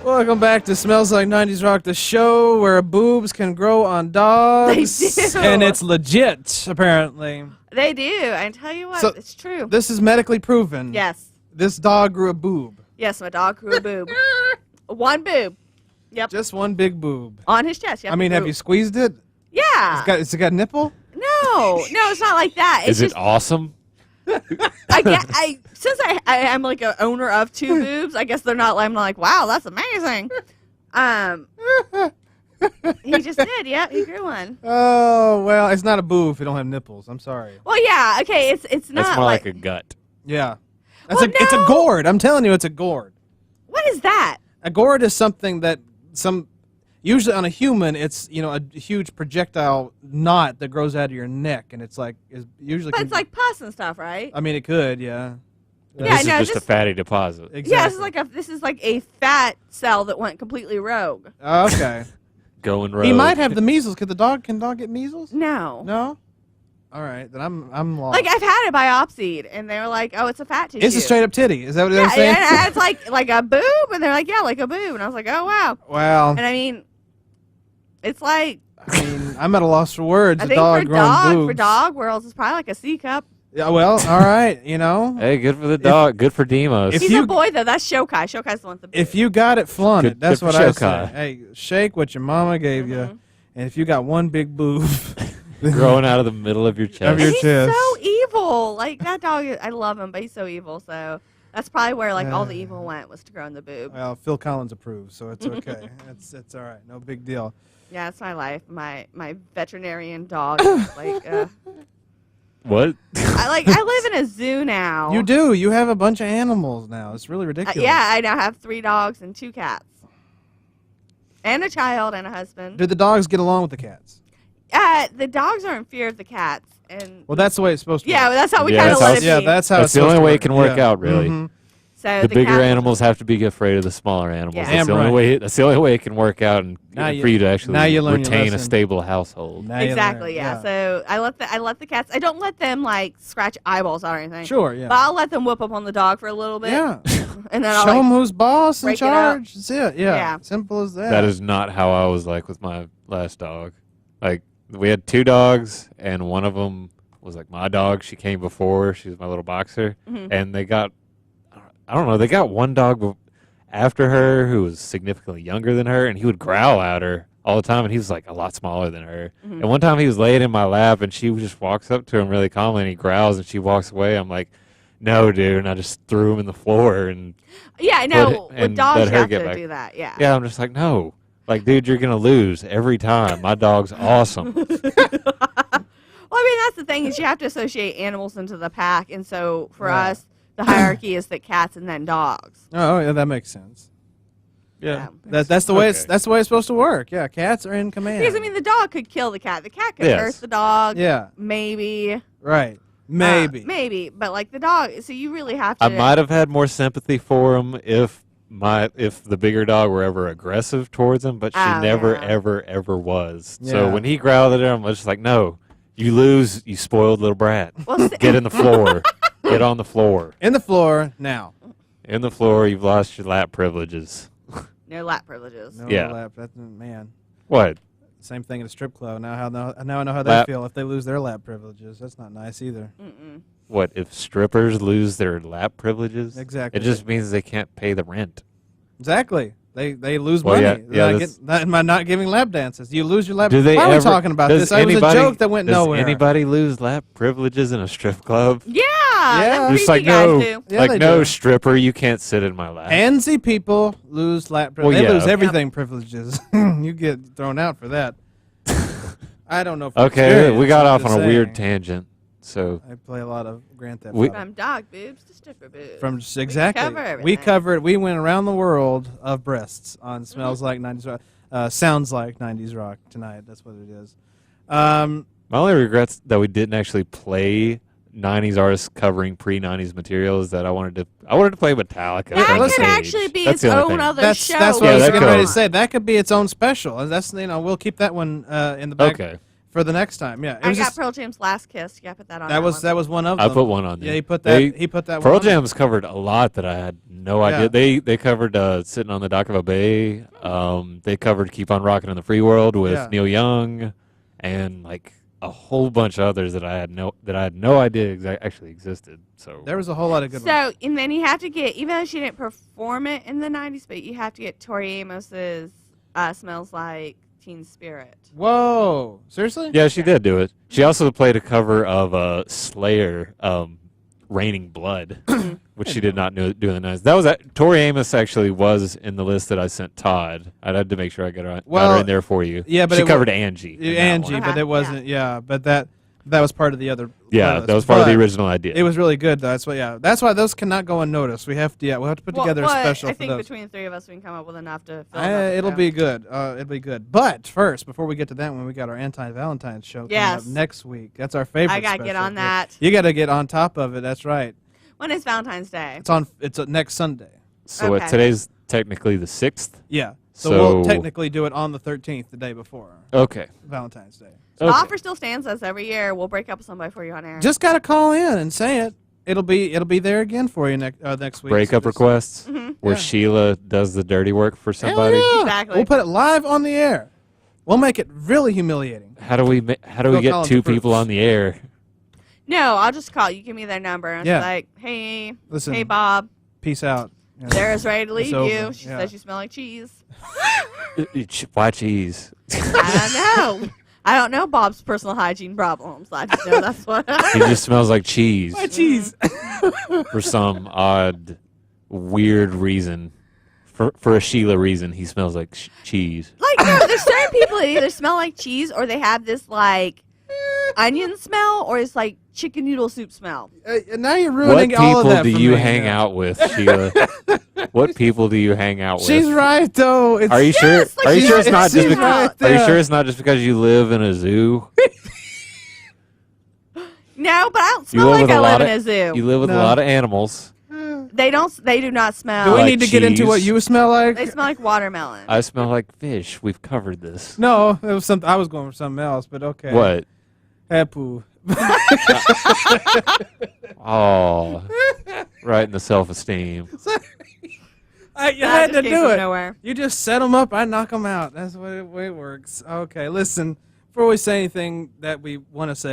Welcome back to Smells Like 90's Rock, the show where boobs can grow on dogs. They do. And it's legit, apparently. They do. I tell you what, So, it's true. This is medically proven. Yes. This dog grew a boob. Yes, my dog grew a boob. One boob. Yep. Just one big boob. On his chest. Yep, I mean, have you squeezed it? Yeah. It's got a nipple? No, it's not like that. It's Is it awesome? Since I am like an owner of two boobs, I guess they're not. I'm like, wow, that's amazing. He just did. Yeah, he grew one. Oh, well, it's not a boob if you don't have nipples. I'm sorry. Well, yeah. Okay, it's not. That's more like a gut. Yeah. Well, It's a gourd. I'm telling you, it's a gourd. What is that? A gourd is something that usually on a human, it's a huge projectile knot that grows out of your neck, and it's usually. But it's like pus and stuff, right? I mean, it could, yeah. Yeah, This no, is just a fatty deposit. Exactly. Yeah, this is like a fat cell that went completely rogue. Oh, okay. Going rogue. He might have the measles. Can dog get measles? No. No. All right, then I'm lost. Like I've had it biopsied, and they were like, "Oh, it's a fat tissue." It's a straight up titty. Is that what they're Yeah, saying? and it's like a boob, and they're like, "Yeah, like a boob," and I was like, "Oh wow." Well, And I mean, it's like I mean, I'm at a loss for words. I A think dog growing boobs. for dog worlds, it's probably like a C cup. Yeah. Well, all right. Hey, good for the dog. Good for Demos. if He's you- a boy though. That's Shokai. Shokai's the one with the boob. If you got it, flaunt Good- it. That's good what for I say. Shokai. Hey, shake what your mama gave you, and if you got one big boob, Growing out of the middle of your chest. Of your he's chest. so evil. Like that dog, I love him, but he's so evil. So that's probably where like all the evil went was to grow in the boob. Well, Phil Collins approves, so it's okay. it's all right. No big deal. Yeah, it's my life. My veterinarian dog. Is like, What? I live in a zoo now. You do. You have a bunch of animals now. It's really ridiculous. Yeah, I now have 3 dogs and 2 cats, and a child and a husband. Do the dogs get along with the cats? The dogs are in fear of the cats, and Well, that's the way it's supposed to yeah, work. that's how we Yeah, kind of that's how let it it's- be. Yeah, that's how That's it's the only supposed to way work. it can work Yeah. out, really. Mhm. So The bigger cat- animals have to be afraid of the smaller animals. Yeah. That's the Damn only right. way. That's the only way it can work out, and Now for you- you to now actually you learn your retain a lesson. stable household. Now you Exactly. learn. Yeah. So I let the cats. I don't let them like scratch eyeballs or anything. Sure, yeah. But I'll let them whoop up on the dog for a little bit. Yeah. And then I'll Show like, them who's boss and break it up. charge. That's it. Yeah. Yeah. Simple as that. That is not how I was like with my last dog. Like we had 2 dogs, and one of them was like my dog. She came before. She was my little boxer, and they got, I don't know, they got one dog after her who was significantly younger than her, and he would growl at her all the time, and he was like a lot smaller than her. And one time he was laying in my lap, and she just walks up to him really calmly, and he growls, and she walks away. I'm like, no, dude, and I just threw him in the floor, and Yeah, I know. Let- With and dogs, let you her have get to back. do that. Yeah. yeah, I'm just like, no. Like, dude, you're going to lose every time. My dog's awesome. Well, I mean, that's the thing is you have to associate animals into the pack, and so for us, the hierarchy is that cats and then dogs. Oh, yeah, that makes sense. Yeah. That's the way Okay. it's supposed to work. Yeah, cats are in command. Because I mean, the dog could kill the cat. The cat could Yes. hurt the dog. yeah, Maybe. right. Maybe. Maybe, but like the dog. So you really have to. I might have had more sympathy for him if the bigger dog were ever aggressive towards him, but she Oh, never, yeah. ever was. So Yeah. when he growled at her, I'm just like, no, you lose, you spoiled little brat. Well, Get in the floor. Get on the floor. In the floor now. In the floor, you've lost your lap privileges. no lap privileges. No Yeah. lap. That's, man. What? Same thing at a strip club. Now I know how they Lap- feel if they lose their lap privileges. That's not nice either. Mm-mm. What, if strippers lose their lap privileges? Exactly. It just means they can't pay the rent. Exactly. They lose Well, money yeah, by not giving lap dances. You lose your lap. Do they Why are we ever- talking about does this? It was a anybody- joke that went Does nowhere. anybody lose lap privileges in a strip club? Yeah. Yeah. Them Just creepy like, guys no, do. Yeah, like, they no, do. stripper, you can't sit in my lap. Handsy people lose lap Well, privileges. They yeah. lose everything privileges. You get thrown out for that. I don't know. From Okay, experience, we got I'm off just on a weird saying. tangent. So, I play a lot of Grand Theft We- Auto. From dog boobs to stripper boobs. From just exactly. cover We everything. covered. We went around the world of breasts on Smells Like 90's Rock. Sounds Like 90's Rock tonight. That's what it is. my only regrets that we didn't actually play 90s artists covering pre-90s material is that I wanted to play Metallica. that from the could stage. actually be That's its the only own thing. other That's show. what Yeah, I was that getting ready to could- say. That could be its own special. And that's we'll keep that one in the back. Okay. For the next time, yeah. It I was got just, Pearl Jam's Last Kiss. You got to put that on. that was one of I them. put one on there. Yeah, he put that. He put that. Pearl one on there. Jam's covered a lot that I had no Yeah. idea. They covered Sitting on the Dock of a Bay. They covered Keep on Rocking in the Free World with Yeah. Neil Young, and like a whole bunch of others that I had no idea actually existed. So There was a whole lot of good ones. So, and then you have to get, even though she didn't perform it in the 90s, but you have to get Tori Amos's Smells Like Teen Spirit. Whoa! Seriously? yeah, she did do it. She also played a cover of Slayer, Raining Blood, which she did not do in the 90s. That was Tori Amos actually was in the list that I sent Todd. I'd had to make sure I got her in there for you. Yeah, but she it covered Angie. in that Angie, one. but it wasn't. Yeah, but that was part of the other. Yeah, playlist. that was part of the But original idea. It was really good. Though. That's why. Yeah, that's why those cannot go unnoticed. We'll have to put together a special I for think those. between the three of us, we can come up with enough to fill another It'll show. be good. It'll be good. But first, before we get to that one, we got our anti-Valentine's show coming up Yes. next week. That's our favorite. I got to get special. on that. You got to get on top of it. That's right. When is Valentine's Day? It's next Sunday. So Okay. today's technically the 6th? Yeah. So So- we'll technically do it on the 13th, the day before Okay. Valentine's Day. The Okay. offer still stands as every year. We'll break up with somebody for you on air. Just got to call in and say it. It'll be there again for you next week. Breakup So just- requests Mhm. where Yeah. Sheila does the dirty work for Hell somebody. yeah. Exactly. We'll put it live on the air. We'll make it really humiliating. How do we Go get call 'em two to proof. people on the air? No, I'll just call you. Give me their number. And Yeah. it's like, hey, Listen. hey, Bob. Peace out. You know. Sarah's ready to leave over, you. She yeah. says you smell like cheese. Why cheese? I don't know. I don't know Bob's personal hygiene problems. I just know that's what. He just smells like cheese My cheese. for some odd, weird reason. For a Sheila reason, he smells like cheese. Like, no, there's certain people that either smell like cheese or they have this, like, onion smell or it's like chicken noodle soup smell. Now you're What ruining all of people that do for you me, hang yeah. out with, Sheila? What people do you hang out with? She's right though. It's, Are you sure? Yes, like Are you she's sure it's not just? she's Because, right are you there. sure it's not just because you live in a zoo? No, but I don't You smell live like with I a live lot in of- a zoo. You live with a No. lot of animals. They do not smell. Do we like need to get into what cheese. you smell like? They smell like watermelon. I smell like fish. We've covered this. No, it was something. I was going for something else, but okay. What? Hapu. Oh, right in the self-esteem. You That had just to came do from it. nowhere. You just set them up, I knock them out. That's the way it works. Okay, listen. Before we say anything that we want to say.